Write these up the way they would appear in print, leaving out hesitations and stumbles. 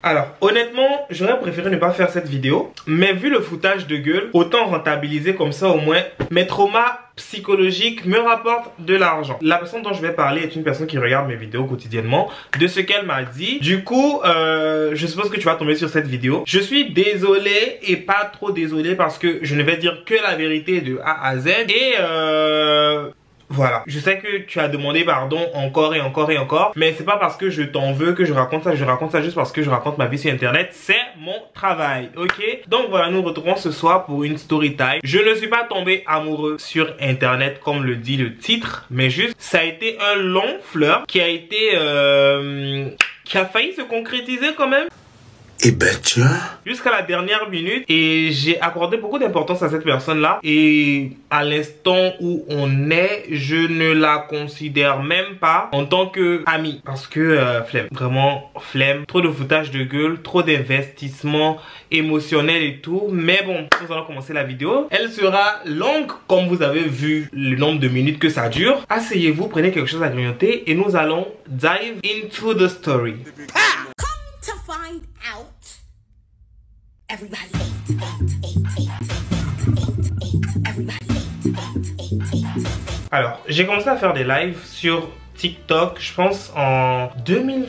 Alors honnêtement j'aurais préféré ne pas faire cette vidéo, mais vu le foutage de gueule, autant rentabiliser comme ça au moins. Mes traumas psychologiques me rapportent de l'argent. La personne dont je vais parler est une personne qui regarde mes vidéos quotidiennement. De ce qu'elle m'a dit, du coup je suppose que tu vas tomber sur cette vidéo. Je suis désolé et pas trop désolé parce que je ne vais dire que la vérité de A à Z. Et voilà, je sais que tu as demandé pardon encore et encore et encore, mais c'est pas parce que je t'en veux que je raconte ça juste parce que je raconte ma vie sur internet, c'est mon travail, ok? Donc voilà, nous retrouvons ce soir pour une story time. Je ne suis pas tombé amoureux sur internet comme le dit le titre, mais juste, ça a été un long flirt qui a été, qui a failli se concrétiser quand même. Eh ben tiens. Jusqu'à la dernière minute, et j'ai accordé beaucoup d'importance à cette personne là, et à l'instant où on est, je ne la considère même pas en tant que amie, parce que flemme, vraiment flemme, trop de foutage de gueule, trop d'investissement émotionnel et tout. Mais bon, nous allons commencer la vidéo. Elle sera longue comme vous avez vu le nombre de minutes que ça dure. Asseyez-vous, prenez quelque chose à grignoter et nous allons dive into the story. To find out, everybody Alors, j'ai commencé à faire des lives sur TikTok, je pense en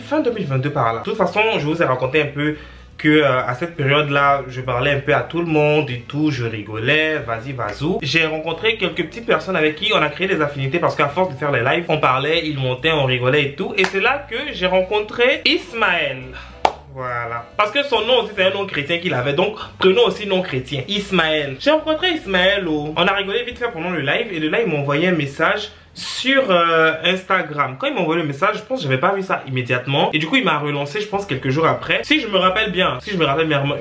fin 2022 par là. De toute façon, je vous ai raconté un peu que à cette période-là, je parlais un peu à tout le monde et tout, je rigolais, vas-y, vas-y. J'ai rencontré quelques petites personnes avec qui on a créé des affinités parce qu'à force de faire les lives, on parlait, ils montaient, on rigolait et tout. Et c'est là que j'ai rencontré Ismaël. Voilà. Parce que son nom aussi c'est un nom chrétien qu'il avait. Donc prenons aussi nom chrétien. Ismaël. J'ai rencontré Ismaël. On a rigolé vite fait pendant le live. Et le live m'a envoyé un message sur Instagram. Quand il m'a envoyé le message, je pense que j'avais pas vu ça immédiatement. Et du coup il m'a relancé je pense quelques jours après. Si je me rappelle bien. Il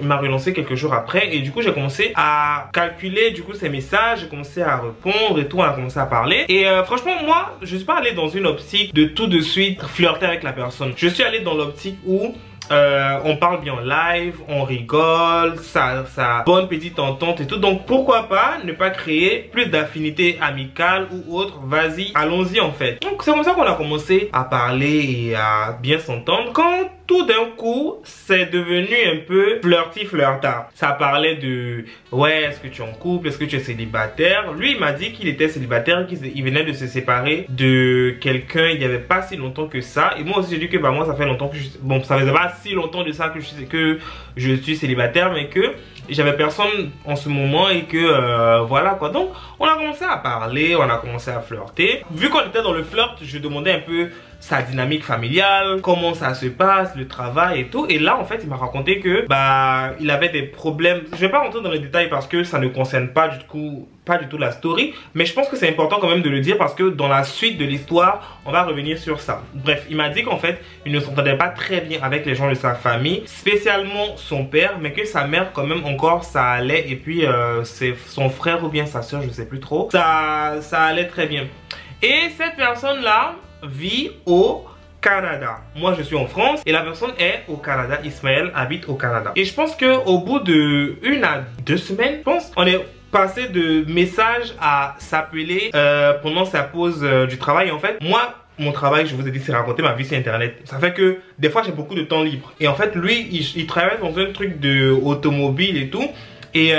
m'a relancé quelques jours après. Et du coup j'ai commencé à calculer du coup ses messages. J'ai commencé à répondre et tout. On a commencé à parler. Et franchement moi je suis pas allé dans une optique de tout de suite flirter avec la personne. Je suis allé dans l'optique où on parle bien en live, on rigole, ça bonne petite entente et tout. Donc pourquoi pas ne pas créer plus d'affinités amicales ou autres. Vas-y, allons-y en fait. Donc c'est comme ça qu'on a commencé à parler et à bien s'entendre. Quand tout d'un coup, c'est devenu un peu flirtard. Ça parlait de ouais, est-ce que tu es en couple, est-ce que tu es célibataire. Lui, il m'a dit qu'il était célibataire, qu'il venait de se séparer de quelqu'un il n'y avait pas si longtemps que ça. Et moi aussi, j'ai dit que bah moi, ça fait longtemps que bon, ça faisait pas si longtemps de ça que je suis célibataire, mais que j'avais personne en ce moment et que voilà quoi. Donc, on a commencé à parler, on a commencé à flirter. Vu qu'on était dans le flirt, je demandais un peu sa dynamique familiale, comment ça se passe, le travail et tout. Et là en fait il m'a raconté que bah il avait des problèmes. Je vais pas rentrer dans les détails parce que ça ne concerne pas du tout la story, mais je pense que c'est important quand même de le dire parce que dans la suite de l'histoire on va revenir sur ça. Bref, il m'a dit qu'en fait il ne s'entendait pas très bien avec les gens de sa famille, spécialement son père, mais que sa mère quand même encore ça allait. Et puis c'est son frère ou bien sa soeur, je sais plus trop, ça allait très bien. Et cette personne là vit au Canada. Moi je suis en France et la personne est au Canada. Ismaël habite au Canada. Et je pense que au bout de 1 à 2 semaines, je pense, on est passé de message à s'appeler pendant sa pause du travail. En fait, moi mon travail, je vous ai dit, c'est raconter ma vie sur internet. Ça fait que des fois j'ai beaucoup de temps libre. Et en fait lui il travaille dans un truc de automobile et tout. Et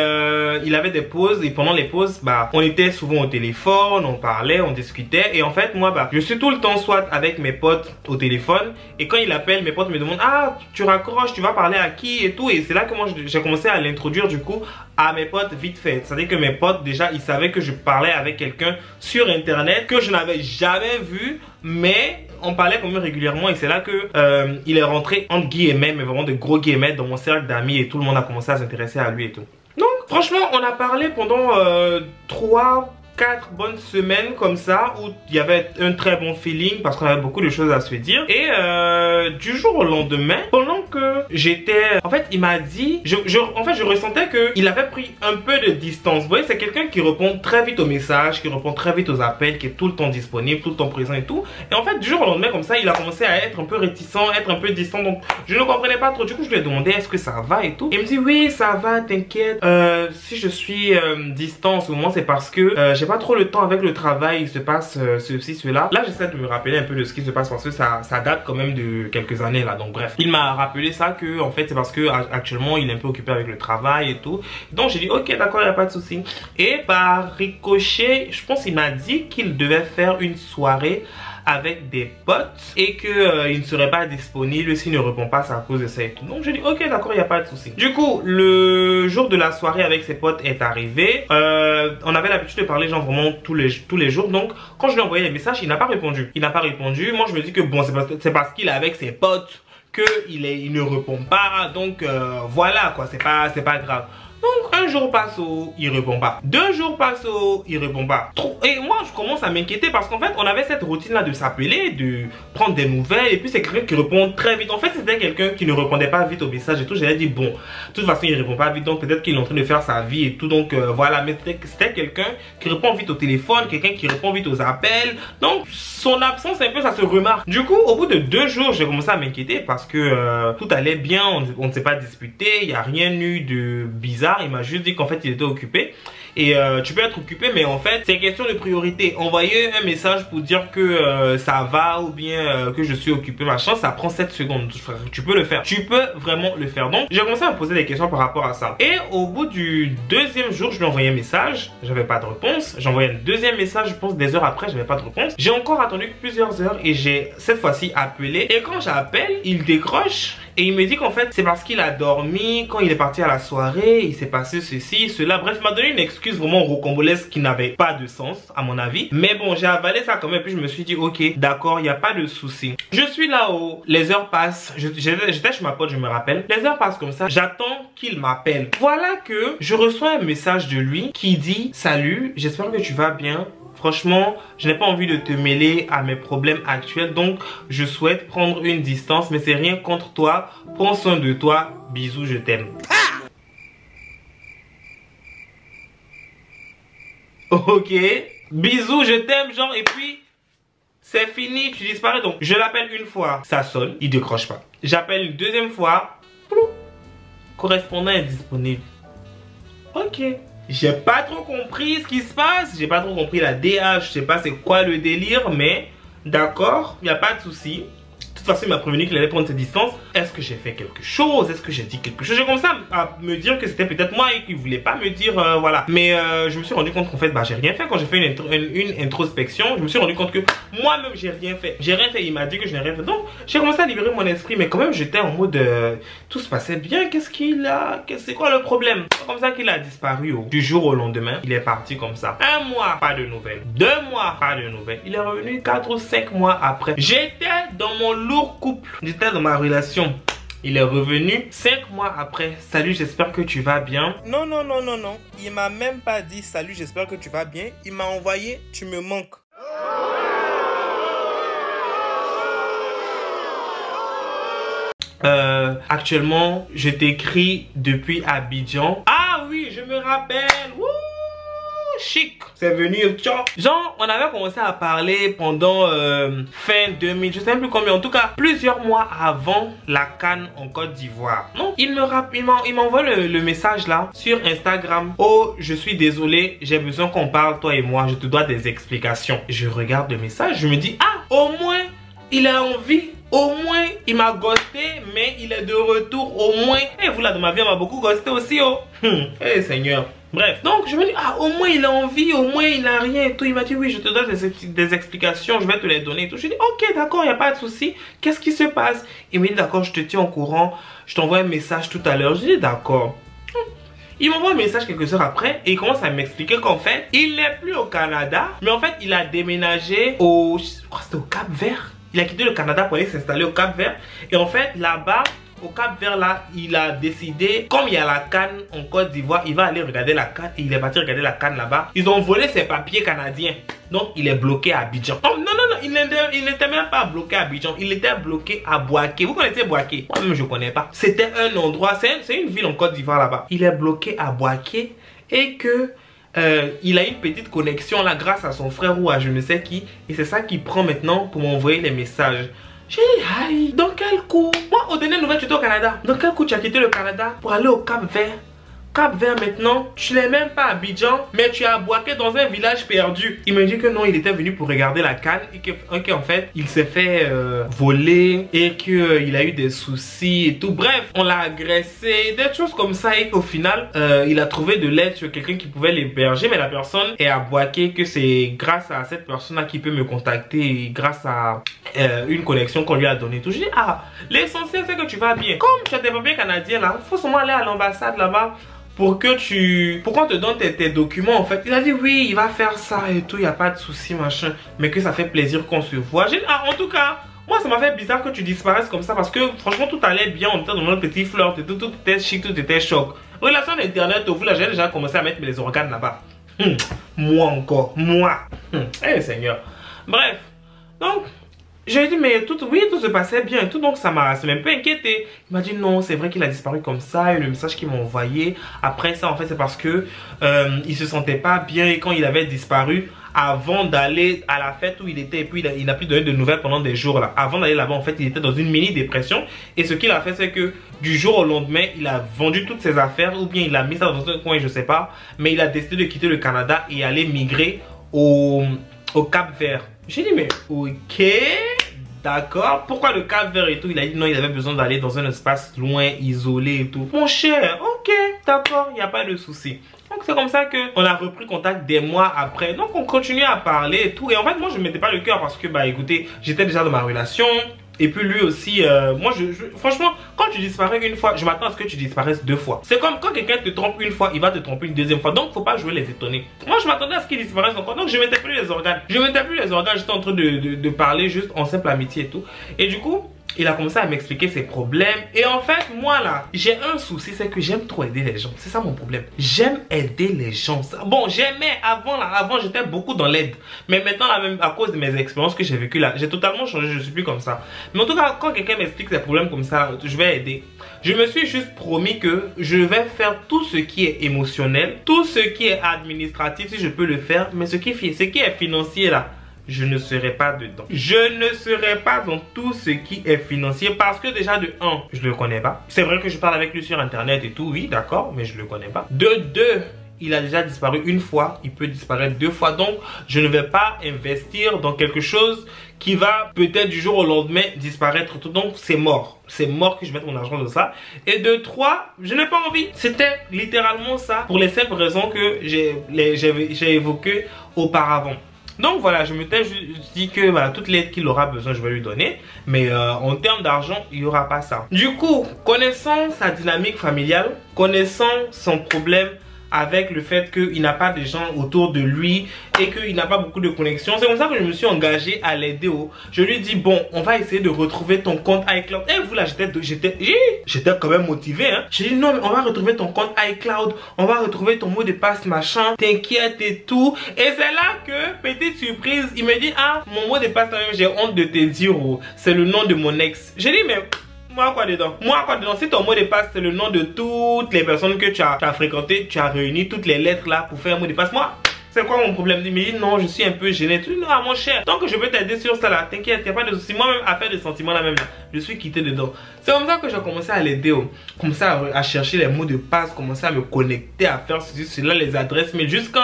il avait des pauses et pendant les pauses bah on était souvent au téléphone, on parlait, on discutait. Et en fait moi bah je suis tout le temps soit avec mes potes au téléphone. Et quand il appelle, mes potes me demandent ah tu raccroches, tu vas parler à qui et tout. Et c'est là que moi j'ai commencé à l'introduire du coup à mes potes vite fait. C'est à dire que mes potes déjà ils savaient que je parlais avec quelqu'un sur internet que je n'avais jamais vu, mais on parlait quand même régulièrement. Et c'est là que il est rentré entre guillemets, mais vraiment de gros guillemets, dans mon cercle d'amis. Et tout le monde a commencé à s'intéresser à lui et tout. Donc franchement on a parlé pendant 3-4 bonnes semaines comme ça, où il y avait un très bon feeling parce qu'on avait beaucoup de choses à se dire. Et du jour au lendemain, pendant que j'étais, en fait il m'a dit, en fait je ressentais que il avait pris un peu de distance. Vous voyez, c'est quelqu'un qui répond très vite aux messages, qui répond très vite aux appels, qui est tout le temps disponible, tout le temps présent et tout. Et en fait du jour au lendemain comme ça, il a commencé à être un peu réticent, être un peu distant. Donc je ne comprenais pas trop. Du coup je lui ai demandé est-ce que ça va et tout. Il me dit oui ça va, t'inquiète. Si je suis distant en ce moment c'est parce que j'ai pas trop le temps avec le travail, il se passe ceci, cela. Là, j'essaie de me rappeler un peu de ce qui se passe parce que ça date quand même de quelques années là. Donc bref, il m'a rappelé ça que en fait c'est parce que actuellement il est un peu occupé avec le travail et tout. Donc j'ai dit ok d'accord, il n'y a pas de souci. Et par ricochet, je pense qu'il m'a dit qu'il devait faire une soirée avec des potes et que il ne serait pas disponible s'il ne répond pas, c'est à cause de ça et tout. Donc je dis ok d'accord, il n'y a pas de souci. Du coup le jour de la soirée avec ses potes est arrivé. On avait l'habitude de parler genre vraiment tous les jours. Donc quand je lui ai envoyé les messages, il n'a pas répondu. Il n'a pas répondu. Moi je me dis que bon c'est parce qu'il est avec ses potes qu'il ne répond pas. Donc voilà quoi, c'est pas grave. Donc un jour passe, il répond pas. 2 jours passent, il répond pas. Et moi je commence à m'inquiéter parce qu'en fait on avait cette routine là de s'appeler, de prendre des nouvelles. Et puis c'est quelqu'un qui répond très vite. En fait c'était quelqu'un qui ne répondait pas vite aux messages et tout. J'avais dit bon, de toute façon il répond pas vite, donc peut-être qu'il est en train de faire sa vie et tout. Donc voilà, mais c'était quelqu'un qui répond vite au téléphone, quelqu'un qui répond vite aux appels. Donc son absence un peu ça se remarque. Du coup au bout de 2 jours j'ai commencé à m'inquiéter parce que tout allait bien, on ne s'est pas disputé, il n'y a rien eu de bizarre. Il m'a juste dit qu'en fait il était occupé. Et tu peux être occupé mais en fait c'est question de priorité. Envoyer un message pour dire que ça va ou bien que je suis occupé machin, ça prend 7 secondes. Tu peux le faire, tu peux vraiment le faire. Donc j'ai commencé à me poser des questions par rapport à ça. Et au bout du 2e jour je lui ai envoyé un message, j'avais pas de réponse. J'ai envoyé un 2e message, je pense des heures après, j'avais pas de réponse. J'ai encore attendu plusieurs heures et j'ai cette fois-ci appelé. Et quand j'appelle, il décroche. Et il me dit qu'en fait c'est parce qu'il a dormi, quand il est parti à la soirée, il s'est passé ceci, cela. Bref, il m'a donné une excuse vraiment rocambolesque qui n'avait pas de sens à mon avis. Mais bon, j'ai avalé ça quand même. Puis je me suis dit ok d'accord, il n'y a pas de souci. Je suis là-haut, les heures passent. J'étais chez ma pote, je me rappelle. Les heures passent comme ça, j'attends qu'il m'appelle. Voilà que je reçois un message de lui qui dit salut, j'espère que tu vas bien. Franchement, je n'ai pas envie de te mêler à mes problèmes actuels, donc je souhaite prendre une distance, mais c'est rien contre toi. Prends soin de toi. Bisous, je t'aime. Ok. Bisous, je t'aime, genre, et puis c'est fini, tu disparais. Donc je l'appelle une fois, ça sonne, il décroche pas. J'appelle une 2e fois, correspondant indisponible. Ok. J'ai pas trop compris ce qui se passe, j'ai pas trop compris la DH, je sais pas c'est quoi le délire, mais d'accord, il n'y a pas de souci. De toute façon, il m'a prévenu qu'il allait prendre ses distances. Est-ce que j'ai fait quelque chose? Est-ce que j'ai dit quelque chose? J'ai commencé à me dire que c'était peut-être moi et qu'il voulait pas me dire, voilà. Mais je me suis rendu compte qu'en fait, bah, j'ai rien fait. Quand j'ai fait une introspection, je me suis rendu compte que moi-même, j'ai rien fait. J'ai rien fait, il m'a dit que je n'ai rien fait. Donc, j'ai commencé à libérer mon esprit. Mais quand même, j'étais en mode, tout se passait bien. Qu'est-ce qu'il a? C'est quoi le problème? C'est comme ça qu'il a disparu. Du jour au lendemain, il est parti comme ça. 1 mois, pas de nouvelles. 2 mois, pas de nouvelles. Il est revenu 4 ou 5 mois après. J'étais dans mon lourd couple, j'étais dans ma relation. Il est revenu 5 mois après. Salut, j'espère que tu vas bien. Non, non, non, non, non. Il m'a même pas dit salut, j'espère que tu vas bien. Il m'a envoyé tu me manques. Actuellement, je t'écris depuis Abidjan. Ah oui, je me rappelle. Wouh! Chic, c'est venu, genre on avait commencé à parler pendant fin 2000, je sais même plus combien, en tout cas plusieurs mois avant la CAN en Côte d'Ivoire. Non, il m'envoie le message là sur Instagram. Oh, je suis désolé, j'ai besoin qu'on parle toi et moi, je te dois des explications. Je regarde le message, je me dis ah, au moins il a envie. Au moins, il m'a ghosté, mais il est de retour. Au moins, et vous là dans ma vie, on m'a beaucoup ghosté aussi, oh. Eh Seigneur. Bref, donc je me dis, ah, au moins il a envie, au moins il a rien et tout. Il m'a dit, oui, je te donne des explications, je vais te les donner et tout. Je dis, ok, d'accord, il n'y a pas de souci. Qu'est-ce qui se passe? Il me dit, d'accord, je te tiens au courant. Je t'envoie un message tout à l'heure. Je dis, d'accord. Il m'envoie un message quelques heures après et il commence à m'expliquer qu'en fait, il n'est plus au Canada, mais en fait, il a déménagé au, je crois que c'était au Cap-Vert. Il a quitté le Canada pour aller s'installer au Cap-Vert. Et en fait, là-bas, au Cap-Vert, là, il a décidé, comme il y a la CAN en Côte d'Ivoire, il va aller regarder la CAN. Et il est parti regarder la CAN là-bas. Ils ont volé ses papiers canadiens. Donc, il est bloqué à Abidjan. Oh, non, non, non, il n'était même pas bloqué à Abidjan. Il était bloqué à Bouaké. Vous connaissez Bouaké? Moi-même, je ne connais pas. C'était un endroit, c'est une ville en Côte d'Ivoire là-bas. Il est bloqué à Bouaké et que... il a une petite connexion là grâce à son frère ou à je ne sais qui. Et c'est ça qu'il prend maintenant pour m'envoyer les messages. J'ai dit, aïe, dans quel coup? Moi, aux dernières nouvelles, tu étais au Canada. Dans quel coup tu as quitté le Canada pour aller au Cap-Vert Cap-Vert maintenant, tu n'es même pas à Abidjan, mais tu es à Bouaké dans un village perdu. Il me dit que non, il était venu pour regarder la CAN et qu'en fait, il s'est fait voler et qu'il a eu des soucis et tout. Bref, on l'a agressé, des choses comme ça et qu'au final, il a trouvé de l'aide sur quelqu'un qui pouvait l'héberger, mais la personne est à Bouaké, que c'est grâce à cette personne-là qui peut me contacter et grâce à une connexion qu'on lui a donnée. Tout. Je dis, ah, l'essentiel c'est que tu vas bien. Comme tu as des papiers canadiens là, il faut seulement aller à l'ambassade là-bas pour qu'on te donne tes documents en fait. Il a dit oui, il va faire ça et tout, il n'y a pas de souci machin, mais que ça fait plaisir qu'on se voit. J'ai dit, ah, en tout cas, moi ça m'a fait bizarre que tu disparaisses comme ça parce que franchement tout allait bien, on était dans notre petit flirt et tout était chic, tout était choc. Relation d'internet, au là j'ai déjà commencé à mettre mes organes là-bas. Moi encore, moi. Eh Seigneur. Bref, donc j'ai dit mais tout se passait bien et tout, donc ça m'a même peu inquiété. Il m'a dit non, c'est vrai qu'il a disparu comme ça et le message qu'il m'a envoyé après ça en fait c'est parce que il se sentait pas bien et quand il avait disparu avant d'aller à la fête où il était et puis il n'a plus donné de nouvelles pendant des jours là. Avant d'aller là-bas en fait il était dans une mini dépression et ce qu'il a fait c'est que du jour au lendemain il a vendu toutes ses affaires ou bien il a mis ça dans un coin je sais pas, mais il a décidé de quitter le Canada et aller migrer au Cap-Vert. J'ai dit mais ok, d'accord, pourquoi le Cap-Vert et tout? Il a dit non, il avait besoin d'aller dans un espace loin, isolé et tout. Mon cher, ok, d'accord, il n'y a pas de souci. Donc c'est comme ça qu'on a repris contact des mois après. Donc on continue à parler et tout. Et en fait moi je ne mettais pas le cœur parce que bah écoutez, j'étais déjà dans ma relation. Et puis lui aussi, moi franchement, quand tu disparais une fois, je m'attends à ce que tu disparaisses deux fois. C'est comme quand quelqu'un te trompe une fois, il va te tromper une deuxième fois. Donc faut pas jouer les étonnés. Moi je m'attendais à ce qu'il disparaisse encore. Donc je mettais plus les organes. J'étais en train de parler juste en simple amitié et tout. Et du coup, il a commencé à m'expliquer ses problèmes. Et en fait, moi là, j'ai un souci, c'est que j'aime trop aider les gens. C'est ça mon problème. J'aime aider les gens. Bon, j'aimais avant j'étais beaucoup dans l'aide. Mais maintenant, là, même à cause de mes expériences que j'ai vécues là, j'ai totalement changé, je suis plus comme ça. Mais en tout cas, quand quelqu'un m'explique ses problèmes comme ça, je vais aider. Je me suis juste promis que je vais faire tout ce qui est émotionnel, tout ce qui est administratif, si je peux le faire. Mais ce qui est financier là, je ne serai pas dedans. Je ne serai pas dans tout ce qui est financier parce que déjà de 1, je le connais pas. C'est vrai que je parle avec lui sur internet et tout, oui d'accord, mais je le connais pas. De 2, il a déjà disparu une fois, il peut disparaître deux fois. Donc je ne vais pas investir dans quelque chose qui va peut-être du jour au lendemain disparaître. Donc c'est mort. C'est mort que je mette mon argent dans ça. Et de 3, je n'ai pas envie. C'était littéralement ça pour les simples raisons que j'ai évoquées auparavant. Donc voilà, je m'étais dit que voilà, toute l'aide qu'il aura besoin, je vais lui donner. Mais en termes d'argent, il n'y aura pas ça. Du coup, connaissant sa dynamique familiale, connaissant son problème avec le fait qu'il n'a pas de gens autour de lui et qu'il n'a pas beaucoup de connexions, c'est comme ça que je me suis engagé à l'aider. Je lui dis bon, on va essayer de retrouver ton compte iCloud. Et vous là, j'étais quand même motivé hein. J'ai dit non mais on va retrouver ton compte iCloud, on va retrouver ton mot de passe machin, t'inquiète et tout. Et c'est là que, petite surprise, il me dit ah mon mot de passe quand même j'ai honte de te dire c'est le nom de mon ex. J'ai dit mais moi quoi dedans? Moi quoi dedans? Si ton mot de passe c'est le nom de toutes les personnes que tu as fréquentées, tu as réuni toutes les lettres là pour faire un mot de passe, moi c'est quoi mon problème? Il me dit non, je suis un peu gêné. Non, mon cher, tant que je peux t'aider sur ça là, t'inquiète, il n'y a pas de souci. Moi-même, affaire de sentiments là même là, je suis quitté dedans. C'est comme ça que j'ai commencé à l'aider. Commencé à chercher les mots de passe, commencer à me connecter, à faire ceci, cela, les adresses, mais jusqu'en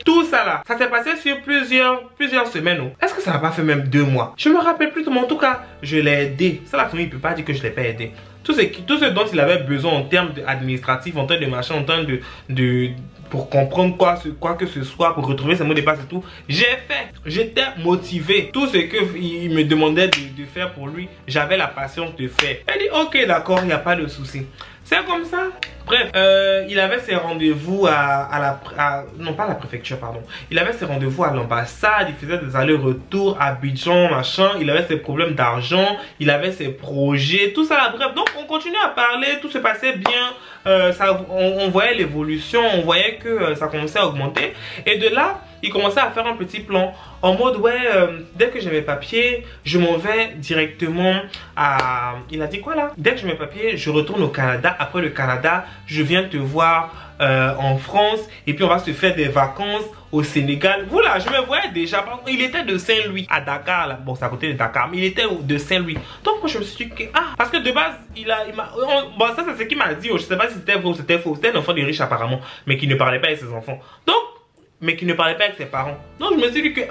tout ça là. Ça s'est passé sur plusieurs semaines. Est-ce que ça n'a pas fait même 2 mois? Je me rappelle plus, mais en tout cas, je l'ai aidé. Ça, la famille ne peut pas dire que je ne l'ai pas aidé. Tout ce dont il avait besoin en termes administratifs, en termes de machin, en termes pour comprendre quoi que ce soit, pour retrouver ses mots de passe et tout, j'ai fait. J'étais motivé. Tout ce qu'il me demandait de faire pour lui, j'avais la patience de faire. Elle dit ok d'accord, il n'y a pas de souci. C'est comme ça. Bref, il avait ses rendez-vous non pas à la préfecture, pardon. Il avait ses rendez-vous à l'ambassade, il faisait des allers-retours à Abidjan, machin. Il avait ses problèmes d'argent, il avait ses projets, tout ça là. Bref, donc on continuait à parler, tout se passait bien. On voyait l'évolution, on voyait que ça commençait à augmenter. Et de là, il commençait à faire un petit plan en mode ouais, dès que j'ai mes papiers, je m'en vais directement à... Il a dit quoi là? Dès que j'ai mes papiers, je retourne au Canada. Après le Canada, je viens te voir en France et puis on va se faire des vacances au Sénégal. Voilà, je me voyais déjà. Il était de Saint-Louis à Dakar là. Bon, c'est à côté de Dakar, mais il était de Saint-Louis. Donc moi je me suis dit que parce que de base bon, ça c'est ce qu'il m'a dit. Je sais pas si c'était vrai ou c'était faux. C'était un enfant de riche apparemment, mais qui ne parlait pas avec ses enfants. Donc mais qui ne parlait pas avec ses parents. Donc je me suis dit que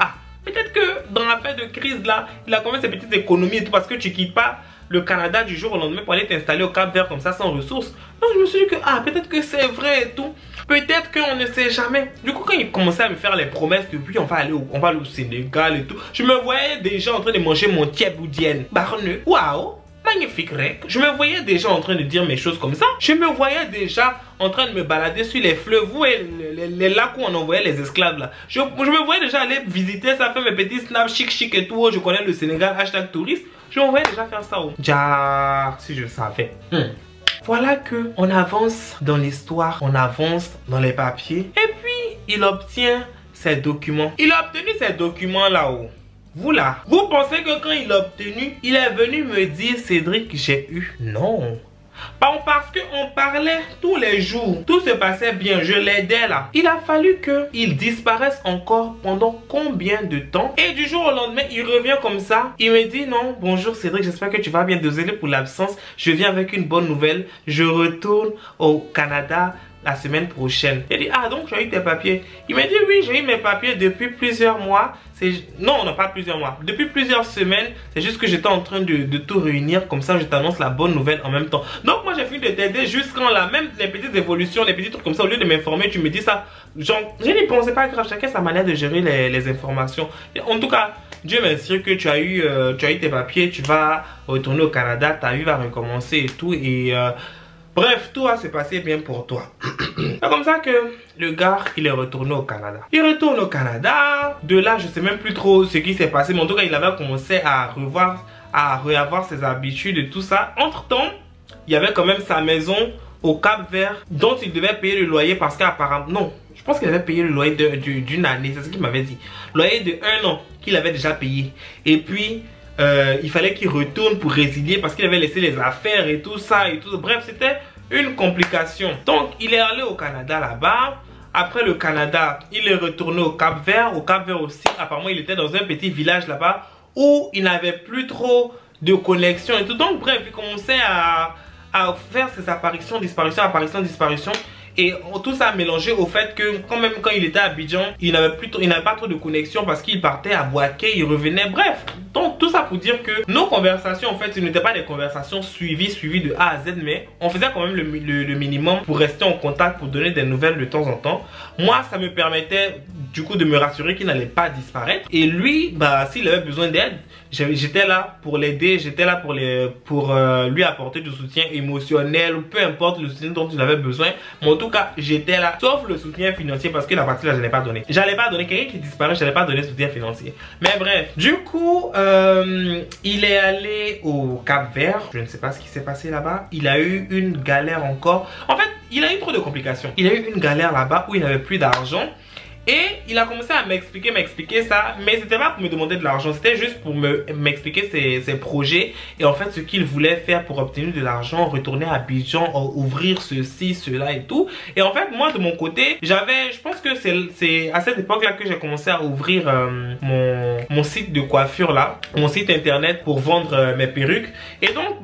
peut-être que dans la période de crise là, il a quand même ses petites économies et tout, parce que tu quittes pas le Canada du jour au lendemain pour aller t'installer au Cap-Vert comme ça sans ressources. Donc je me suis dit que peut-être que c'est vrai et tout. Peut-être qu'on ne sait jamais. Du coup quand il commençait à me faire les promesses que puis on va aller au Sénégal et tout, je me voyais déjà en train de manger mon thieboudienne barneux. Waouh, magnifique rec. Je me voyais déjà en train de dire mes choses comme ça. Je me voyais déjà en train de me balader sur les fleuves et les lacs où on envoyait les esclaves là. Je me voyais déjà aller visiter ça, faire mes petits snaps chic et tout. Je connais le Sénégal, #touriste. Je me voyais déjà faire ça. Si je savais. Voilà que on avance dans l'histoire, on avance dans les papiers. Et puis il obtient ses documents. Il a obtenu ses documents là-haut. Vous là, vous pensez que quand il l'a obtenu, il est venu me dire Cédric j'ai eu? Non. Parce qu'on parlait tous les jours. Tout se passait bien, je l'aidais là. Il a fallu qu'il disparaisse encore pendant combien de temps? Et du jour au lendemain, il revient comme ça. Il me dit non, bonjour Cédric, j'espère que tu vas bien. Désolé pour l'absence. Je viens avec une bonne nouvelle. Je retourne au Canada la semaine prochaine. Il dit donc tu as eu tes papiers? Il m'a dit oui, j'ai eu mes papiers depuis plusieurs mois. Non, pas plusieurs mois. Depuis plusieurs semaines. C'est juste que j'étais en train de tout réunir. Comme ça, je t'annonce la bonne nouvelle en même temps. Donc moi, j'ai fini de t'aider jusqu'en là. Même les petites évolutions, les petits trucs comme ça. Au lieu de m'informer, tu me dis ça. Genre, je n'y pensais pas grave. Chacun sa manière de gérer les informations. Et en tout cas, Dieu merci que tu as eu tes papiers. Tu vas retourner au Canada. Ta vie va recommencer et tout. Et... bref, tout va se passer bien pour toi. C'est comme ça que le gars, il est retourné au Canada. Il retourne au Canada. De là, je sais même plus trop ce qui s'est passé. Mais en tout cas, il avait commencé à revoir ses habitudes et tout ça. Entre-temps, il y avait quand même sa maison au Cap-Vert dont il devait payer le loyer parce qu'apparemment... Non, je pense qu'il avait payé le loyer d'une année. C'est ce qu'il m'avait dit. Loyer de 1 an qu'il avait déjà payé. Et puis... il fallait qu'il retourne pour résilier parce qu'il avait laissé les affaires et tout ça et tout. Bref, c'était une complication. Donc, il est allé au Canada là-bas. Après le Canada, il est retourné au Cap-Vert. Au Cap-Vert aussi, apparemment, il était dans un petit village là-bas où il n'avait plus trop de connexion et tout. Donc, bref, il commençait à faire ses apparitions, disparitions, apparitions, disparitions. Et tout ça mélangé au fait que quand même quand il était à Abidjan, il n'avait pas trop de connexion parce qu'il partait à Boaké, il revenait, bref. Donc tout ça pour dire que nos conversations en fait ce n'étaient pas des conversations suivies de A à Z, mais on faisait quand même le minimum pour rester en contact, pour donner des nouvelles de temps en temps. Moi ça me permettait du coup de me rassurer qu'il n'allait pas disparaître. Et lui, s'il avait besoin d'aide, j'étais là pour l'aider, j'étais là pour lui apporter du soutien émotionnel ou peu importe le soutien dont il avait besoin. Mais en tout cas, j'étais là, sauf le soutien financier parce que la partie là, je n'ai pas donné. J'allais pas donner, quelqu'un qui disparaît, je n'allais pas donner soutien financier. Mais bref, du coup, il est allé au Cap-Vert. Je ne sais pas ce qui s'est passé là-bas. Il a eu une galère encore. En fait, il a eu trop de complications. Il a eu une galère là-bas où il n'avait plus d'argent. Et il a commencé à m'expliquer ça. Mais c'était pas pour me demander de l'argent. C'était juste pour m'expliquer ses projets. Et en fait, ce qu'il voulait faire pour obtenir de l'argent. Retourner à Abidjan, ouvrir ceci, cela et tout. Et en fait, moi de mon côté, je pense que c'est à cette époque là que j'ai commencé à ouvrir mon site de coiffure là. Mon site internet pour vendre mes perruques. Et donc,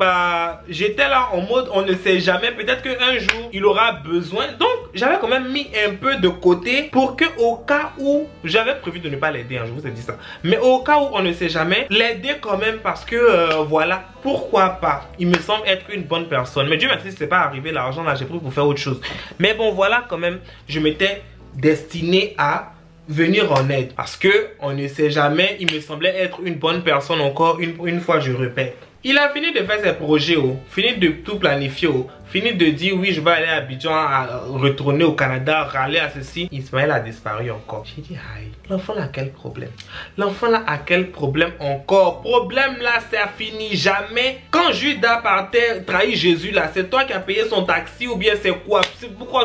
j'étais là en mode, on ne sait jamais. Peut-être qu'un jour, il aura besoin. Donc, j'avais quand même mis un peu de côté pour que au cas où, j'avais prévu de ne pas l'aider, je vous ai dit ça, mais au cas où on ne sait jamais, l'aider quand même parce que voilà, pourquoi pas. Il me semble être une bonne personne, mais Dieu merci, c'est pas arrivé, l'argent là j'ai pris pour faire autre chose. Mais bon voilà, quand même, je m'étais destiné à venir en aide parce que on ne sait jamais. Il me semblait être une bonne personne, encore une fois je répète. Il a fini de faire ses projets, fini de tout planifier, fini de dire oui, je vais aller à Abidjan, à retourner au Canada, râler à ceci. Ismaël a disparu encore. J'ai dit, aïe, l'enfant là a quel problème? L'enfant là a quel problème encore? Problème là, ça finit jamais. Quand Judas partait trahir Jésus là, c'est toi qui as payé son taxi ou bien c'est quoi?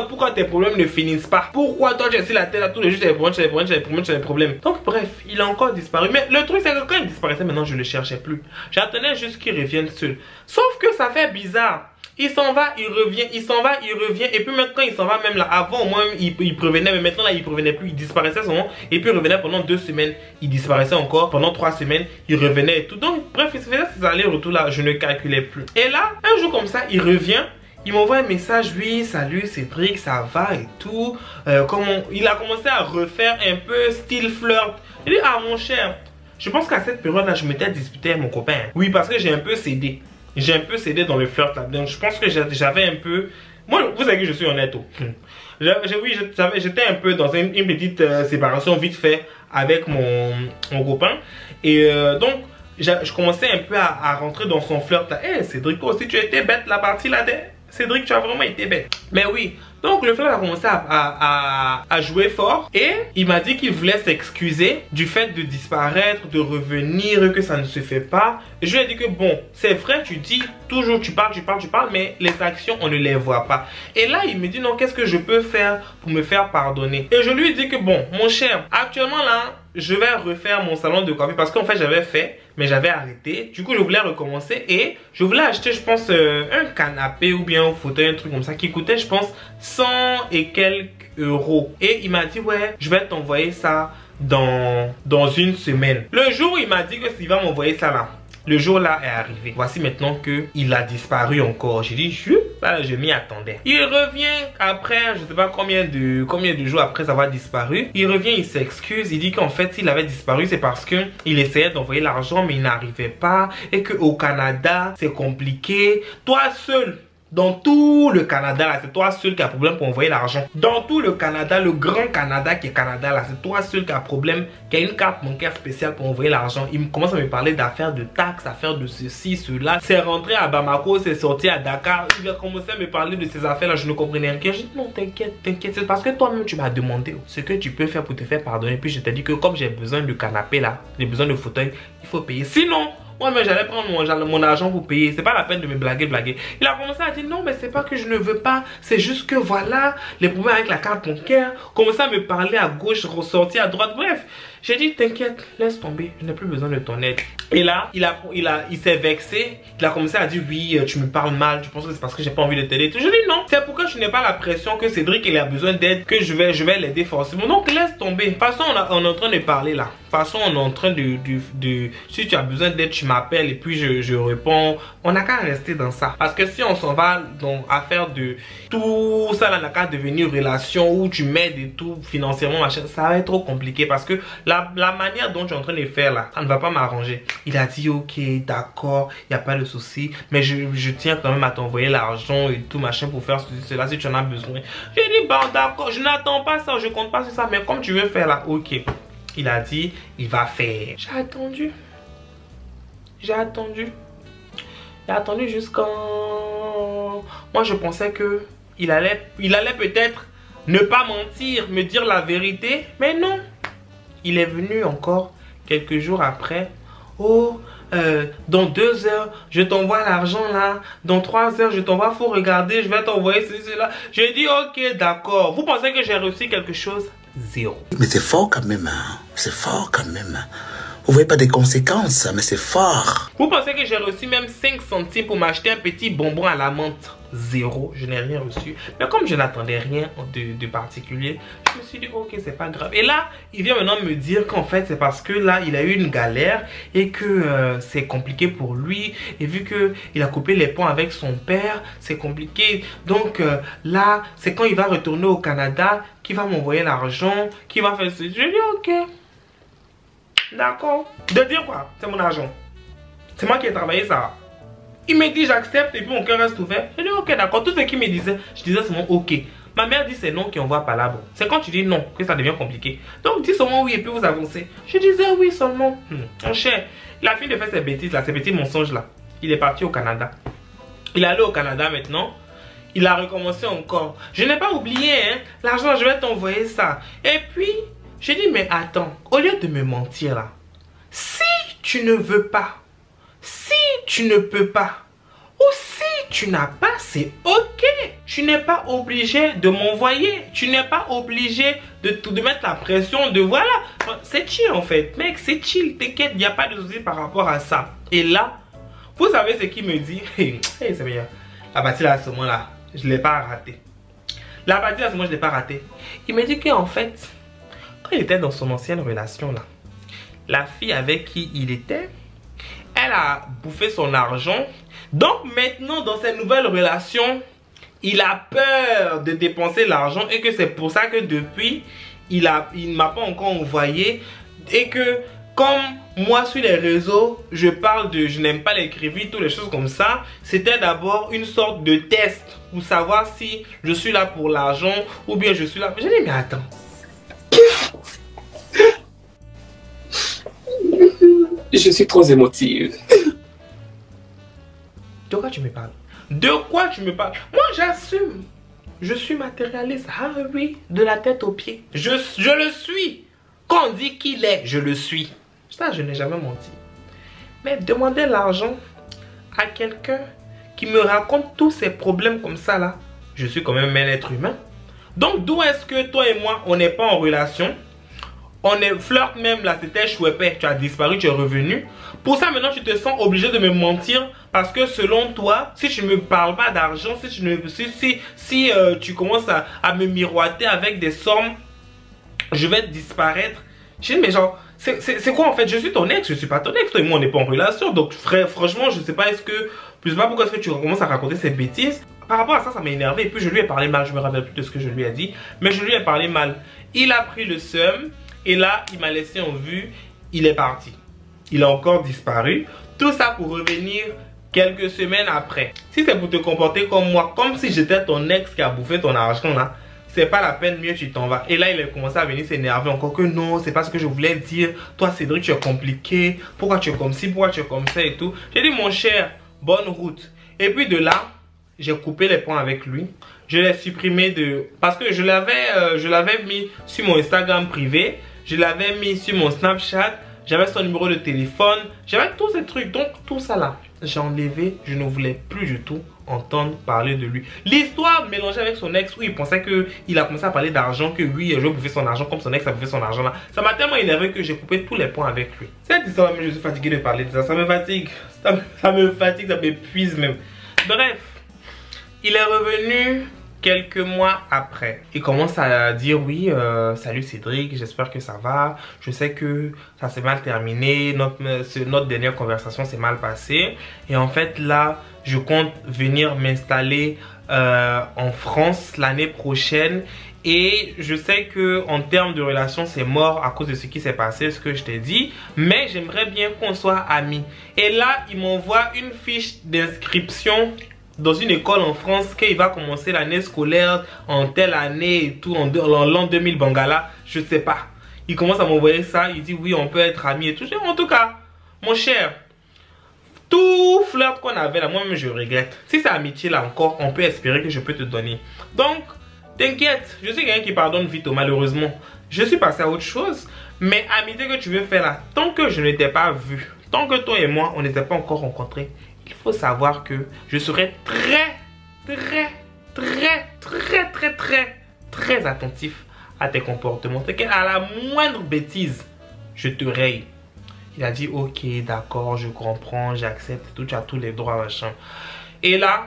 Pourquoi tes problèmes ne finissent pas? Pourquoi toi tu es sur la tête là tous les jours, tu as des problèmes? Donc bref, il a encore disparu. Mais le truc c'est que quand il disparaissait, maintenant je le cherchais plus. J'attendais juste qu'il revienne seul. Sauf que ça fait bizarre. Il s'en va, il revient, il s'en va, il revient. Et puis même quand il s'en va, même là, avant au moins il prévenait, mais maintenant là il prévenait plus, il disparaissait seulement. Et puis il revenait pendant 2 semaines, il disparaissait encore. Pendant 3 semaines, il revenait et tout. Donc bref, il se faisait ces allers-retours là, je ne calculais plus. Et là, un jour comme ça, il revient. Il m'envoie un message, oui, salut Cédric, ça va et tout. Il a commencé à refaire un peu style flirt. Il dit, ah mon cher, je pense qu'à cette période là, je m'étais disputé avec mon copain. Oui, parce que j'ai un peu cédé. J'ai un peu cédé dans le flirt là. Donc je pense que j'avais un peu... Moi, vous savez que je suis honnête. Oui, j'étais un peu dans une petite séparation vite fait avec mon copain. Et donc, je commençais un peu à rentrer dans son flirt là. Hé, Cédric, toi aussi tu étais bête la partie là. Cédric, tu as vraiment été bête. Mais oui, donc le frère a commencé à jouer fort. Et il m'a dit qu'il voulait s'excuser du fait de disparaître, de revenir, que ça ne se fait pas. Et je lui ai dit que bon, c'est vrai, tu dis toujours, tu parles, mais les actions, on ne les voit pas. Et là, il me dit non, qu'est-ce que je peux faire pour me faire pardonner? Et je lui ai dit que bon, mon cher, actuellement là, je vais refaire mon salon de coiffure parce qu'en fait j'avais fait mais j'avais arrêté. Du coup je voulais recommencer et je voulais acheter je pense un canapé ou bien un fauteuil, un truc comme ça qui coûtait je pense 100 et quelques euros. Et il m'a dit ouais, je vais t'envoyer ça dans une semaine. Le jour où il m'a dit que s'il va m'envoyer ça là, le jour là est arrivé. Voici maintenant que il a disparu encore. J'ai dit je m'y attendais. Il revient après, je sais pas combien de jours après avoir disparu. Il revient, il s'excuse. Il dit qu'en fait s'il avait disparu c'est parce que il essayait d'envoyer l'argent mais il n'arrivait pas. Et que au Canada c'est compliqué. Toi seul. Dans tout le Canada, là, c'est toi seul qui a problème pour envoyer l'argent. Dans tout le Canada, le grand Canada qui est Canada, là, c'est toi seul qui a problème, qui a une carte bancaire spéciale pour envoyer l'argent. Il commence à me parler d'affaires de taxes, affaires de ceci, cela. C'est rentré à Bamako, c'est sorti à Dakar. Il a commencé à me parler de ces affaires-là, je ne comprenais rien. J'ai dit non, t'inquiète, c'est parce que toi-même tu m'as demandé ce que tu peux faire pour te faire pardonner. Puis je t'ai dit que comme j'ai besoin de canapé là, j'ai besoin de fauteuil, il faut payer. Sinon... ouais mais j'allais prendre mon argent pour payer. C'est pas la peine de me blaguer. Il a commencé à dire non mais c'est pas que je ne veux pas. C'est juste que voilà les problèmes avec la carte bancaire. Commencer à me parler à gauche, ressortir à droite. Bref, j'ai dit t'inquiète, laisse tomber. Je n'ai plus besoin de ton aide. Et là il s'est vexé. Il a commencé à dire oui tu me parles mal. Tu penses que c'est parce que j'ai pas envie de t'aider. Je dis non. C'est pourquoi je n'ai pas la pression que Cédric il a besoin d'aide que je vais l'aider forcément. Donc laisse tomber. De toute façon on est en train de parler là. De toute façon on est en train de si tu as besoin d'aide tu m'appelles et puis je réponds. On n'a qu'à rester dans ça. Parce que si on s'en va donc à faire de tout ça là, n'a qu'à devenir une relation où tu m'aides et tout financièrement machin, ça va être trop compliqué parce que la manière dont tu es en train de faire là, ça ne va pas m'arranger. Il a dit ok d'accord, il n'y a pas de souci, mais je tiens quand même à t'envoyer l'argent et tout machin pour faire cela si tu en as besoin. J'ai dit bon d'accord, je n'attends pas ça, je compte pas sur ça, mais comme tu veux faire là, ok. Il a dit il va faire. J'ai attendu jusqu'en... Moi je pensais que il allait peut-être ne pas mentir, me dire la vérité. Mais non. Il est venu encore quelques jours après. Oh, dans 2 heures, je t'envoie l'argent là. Dans 3 heures, je t'envoie, faut regarder, je vais t'envoyer ceci, là. J'ai dit ok, d'accord. Vous pensez que j'ai reçu quelque chose? 0. Mais c'est fort quand même, hein. C'est fort quand même. Vous voyez pas des conséquences, mais c'est fort. Vous pensez que j'ai reçu même 5 centimes pour m'acheter un petit bonbon à la menthe? 0, je n'ai rien reçu. Mais comme je n'attendais rien de particulier, je me suis dit ok c'est pas grave. Et là il vient maintenant me dire qu'en fait c'est parce que là il a eu une galère et que c'est compliqué pour lui. Et vu que il a coupé les ponts avec son père, c'est compliqué. Donc là c'est quand il va retourner au Canada qu'il va m'envoyer l'argent, qu'il va faire ce... Je dis ok. D'accord. De dire quoi? C'est mon argent. C'est moi qui ai travaillé ça. Il me dit j'accepte et puis mon cœur reste ouvert. Je dis ok d'accord. Tout ce qu'il me disait, je disais seulement ok. Ma mère dit c'est non qui envoie palabre. C'est quand tu dis non que ça devient compliqué. Donc dis seulement oui et puis vous avancez. Je disais oui seulement. Mon cher, il a fini de faire ces bêtises là, ces petits mensonges là. il est parti au Canada. Il est allé au Canada maintenant. Il a recommencé encore. Je n'ai pas oublié, hein. L'argent, je vais t'envoyer ça. Et puis, j'ai dit, mais attends, au lieu de me mentir là, si tu ne veux pas, si tu ne peux pas, ou si tu n'as pas, c'est ok. Tu n'es pas obligé de m'envoyer. Tu n'es pas obligé de mettre la pression de voilà. C'est chill en fait. Mec, c'est chill. T'inquiète, il n'y a pas de souci par rapport à ça. Et là, vous savez ce qu'il me dit? C'est bien. La partie là, à ce moment-là, je ne l'ai pas raté. La partie là, à ce moment, je ne l'ai pas raté. Il me dit qu'en fait, quand il était dans son ancienne relation là, la fille avec qui il était, elle a bouffé son argent. Donc maintenant, dans cette nouvelle relation, il a peur de dépenser l'argent et que c'est pour ça que depuis, il ne m'a pas encore envoyé. Et que comme moi sur les réseaux, je parle de je n'aime pas les crédits, toutes les choses comme ça. C'était d'abord une sorte de test pour savoir si je suis là pour l'argent ou bien je suis là. J'ai dit mais attends. Je suis trop émotive. De quoi tu me parles? De quoi tu me parles? Moi j'assume. Je suis matérialiste. Ah oui, de la tête aux pieds. Je le suis. Quand on dit qu'il est, je le suis. Ça, je n'ai jamais menti. Mais demander l'argent à quelqu'un qui me raconte tous ses problèmes comme ça là, je suis quand même un être humain. Donc d'où est-ce que toi et moi, on n'est pas en relation? On est flirt même là, c'était chouette, tu as disparu, tu es revenu. Pour ça maintenant tu te sens obligé de me mentir parce que selon toi, si tu me parles pas d'argent, si tu commences à me miroiter avec des sommes, je vais disparaître. Je dis mais genre, c'est quoi en fait? Je suis ton ex, je suis pas ton ex, toi et moi on n'est pas en relation. Donc frère, franchement je sais pas je sais pas pourquoi est-ce que tu commences à raconter ces bêtises. Par rapport à ça, ça m'a énervé et puis je lui ai parlé mal, je me rappelle plus de ce que je lui ai dit. Mais je lui ai parlé mal. Il a pris le seum. Et là, il m'a laissé en vue, il est parti. Il a encore disparu. Tout ça pour revenir quelques semaines après. Si c'est pour te comporter comme moi, comme si j'étais ton ex qui a bouffé ton argent là, c'est pas la peine, mieux tu t'en vas. Et là, il a commencé à venir s'énerver encore que non, c'est pas ce que je voulais dire. Toi, Cédric, tu es compliqué. Pourquoi tu es comme ci, pourquoi tu es comme ça et tout. J'ai dit, mon cher, bonne route. Et puis de là, j'ai coupé les ponts avec lui. Je l'ai supprimé parce que je l'avais mis sur mon Instagram privé. Je l'avais mis sur mon Snapchat. J'avais son numéro de téléphone. J'avais tous ces trucs. Donc tout ça là, j'ai enlevé. Je ne voulais plus du tout entendre parler de lui. L'histoire mélangée avec son ex où il pensait qu'il a commencé à parler d'argent. Que oui, je vais bouffer son argent comme son ex a bouffé son argent là. Ça m'a tellement énervé que j'ai coupé tous les points avec lui. Cette histoire même, je suis fatigué de parler de ça. Ça me fatigue. Ça me fatigue, ça m'épuise même. Bref, il est revenu quelques mois après. Il commence à dire oui, salut Cédric, j'espère que ça va. Je sais que ça s'est mal terminé. Notre dernière conversation s'est mal passée. Et en fait là, je compte venir m'installer en France l'année prochaine. Et je sais que en termes de relation c'est mort à cause de ce qui s'est passé, ce que je t'ai dit. Mais j'aimerais bien qu'on soit amis. Et là, il m'envoie une fiche d'inscription dans une école en France, qu'il va commencer l'année scolaire en telle année et tout, en l'an 2000 Bangala, je sais pas. Il commence à m'envoyer ça, il dit oui on peut être amis et tout. En tout cas, mon cher, tout flirt qu'on avait là, moi-même je regrette. Si c'est amitié là encore, on peut espérer que je peux te donner. Donc, t'inquiète, je suis quelqu'un qui pardonne vite, malheureusement. Je suis passé à autre chose, mais amitié que tu veux faire là, tant que je ne t'ai pas vu, tant que toi et moi, on n'était pas encore rencontrés, il faut savoir que je serai très attentif à tes comportements. C'est qu'à la moindre bêtise, je te raye. Il a dit ok, d'accord, je comprends, j'accepte, tout, tu as tous les droits, machin. Et là,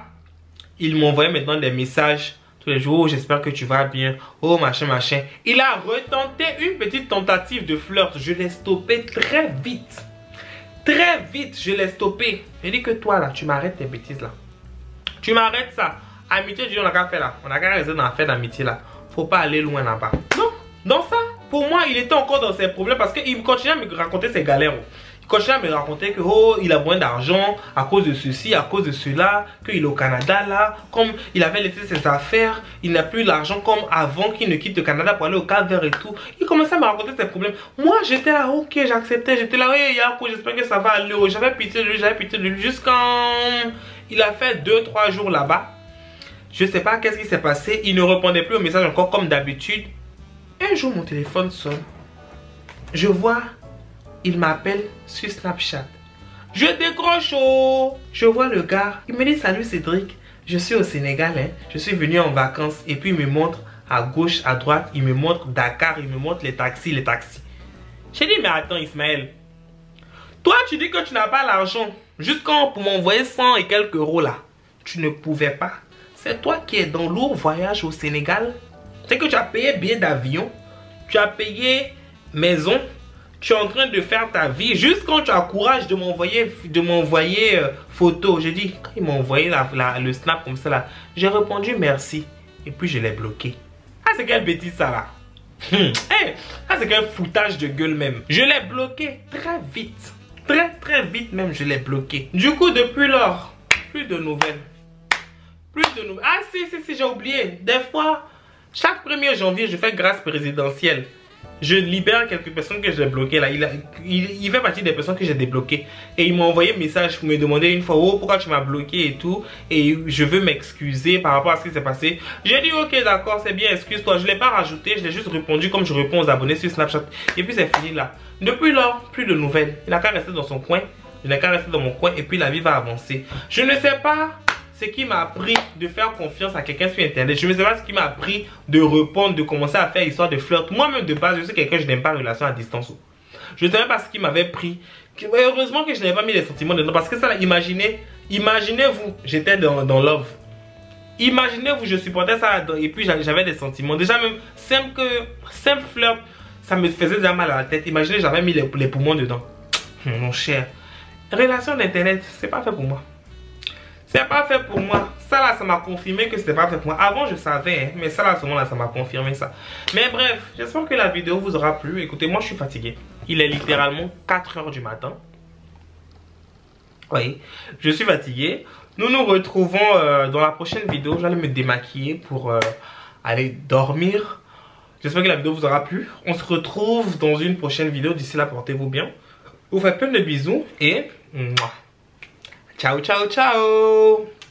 il m'envoyait maintenant des messages tous les jours. Oh, j'espère que tu vas bien. Oh, machin, machin. Il a retenté une petite tentative de flirt. Je l'ai stoppé très vite. Très vite, je l'ai stoppé. J'ai dit que toi là, tu m'arrêtes tes bêtises là. Tu m'arrêtes ça. Amitié, on a qu'à faire là. On a qu'à rester dans l'affaire d'amitié là. Faut pas aller loin là-bas. Non, dans ça, pour moi, il était encore dans ses problèmes parce qu'il continue à me raconter ses galères. Il Continuait à me raconter que oh, il a besoin d'argent à cause de ceci, à cause de cela, qu'il est au Canada là, comme il avait laissé ses affaires, il n'a plus l'argent comme avant qu'il ne quitte le Canada pour aller au Cap-Vert et tout. Il commençait à me raconter ses problèmes. Moi j'étais là, ok, j'acceptais, j'étais là, oui, Yako, j'espère que ça va aller. J'avais pitié de lui, jusqu'à il a fait 2-3 jours là-bas. Je sais pas qu'est-ce qui s'est passé, il ne répondait plus aux messages encore comme d'habitude. Un jour mon téléphone sonne. Je vois, il m'appelle sur Snapchat. Je décroche, oh. Je vois le gars, il me dit salut Cédric, je suis au Sénégal, hein. Je suis venu en vacances. Et puis il me montre à gauche, à droite, il me montre Dakar, il me montre les taxis. J'ai dit mais attends Ismaël, toi tu dis que tu n'as pas l'argent, juste quand pour m'envoyer 100 et quelques euros là, tu ne pouvais pas. C'est toi qui es dans lourd voyage au Sénégal. C'est que tu as payé billet d'avion, tu as payé maison, tu es en train de faire ta vie. Juste quand tu as courage de m'envoyer photo. J'ai dit, quand il m'a envoyé le snap comme ça là, j'ai répondu merci. Et puis je l'ai bloqué. Ah c'est quelle bêtise ça là. Hey, ah c'est quel foutage de gueule même. Je l'ai bloqué très vite. Très vite même je l'ai bloqué. Du coup depuis lors, plus de nouvelles. Ah si, j'ai oublié. Des fois, chaque 1er janvier, je fais grâce présidentielle. Je libère quelques personnes que j'ai bloquées là. Il fait partie des personnes que j'ai débloquées. Et il m'a envoyé un message pour me demander une fois, oh pourquoi tu m'as bloqué et tout. Et je veux m'excuser par rapport à ce qui s'est passé. J'ai dit ok d'accord, c'est bien, excuse-toi. Je ne l'ai pas rajouté, je l'ai juste répondu comme je réponds aux abonnés sur Snapchat. Et puis c'est fini là. Depuis lors, plus de nouvelles. Il n'a qu'à rester dans son coin. Je n'ai qu'à rester dans mon coin et puis la vie va avancer. Je ne sais pas ce qui m'a appris de faire confiance à quelqu'un sur internet. Je ne sais pas ce qui m'a appris de répondre, de commencer à faire histoire de flirt. Moi-même de base, je suis quelqu'un, je n'aime pas relation à distance. Je ne sais pas ce qui m'avait pris. Heureusement que je n'avais pas mis les sentiments dedans. Parce que ça, imaginez-vous, j'étais dans love. Imaginez-vous, je supportais ça et puis j'avais des sentiments. Déjà même, simple flirt, ça me faisait déjà mal à la tête. Imaginez, j'avais mis les poumons dedans. Mon cher, relation d'internet, c'est pas fait pour moi. C'est pas fait pour moi. Ça là, ça m'a confirmé que c'était pas fait pour moi. Avant, je savais, hein, mais ça là, ce moment-là, ça m'a confirmé ça. Mais bref, j'espère que la vidéo vous aura plu. Écoutez, moi, je suis fatigué. Il est littéralement 4 h du matin. Oui, je suis fatigué. Nous nous retrouvons dans la prochaine vidéo. J'allais me démaquiller pour aller dormir. J'espère que la vidéo vous aura plu. On se retrouve dans une prochaine vidéo. D'ici là, portez-vous bien. Vous faites plein de bisous et... Ciao, ciao, ciao!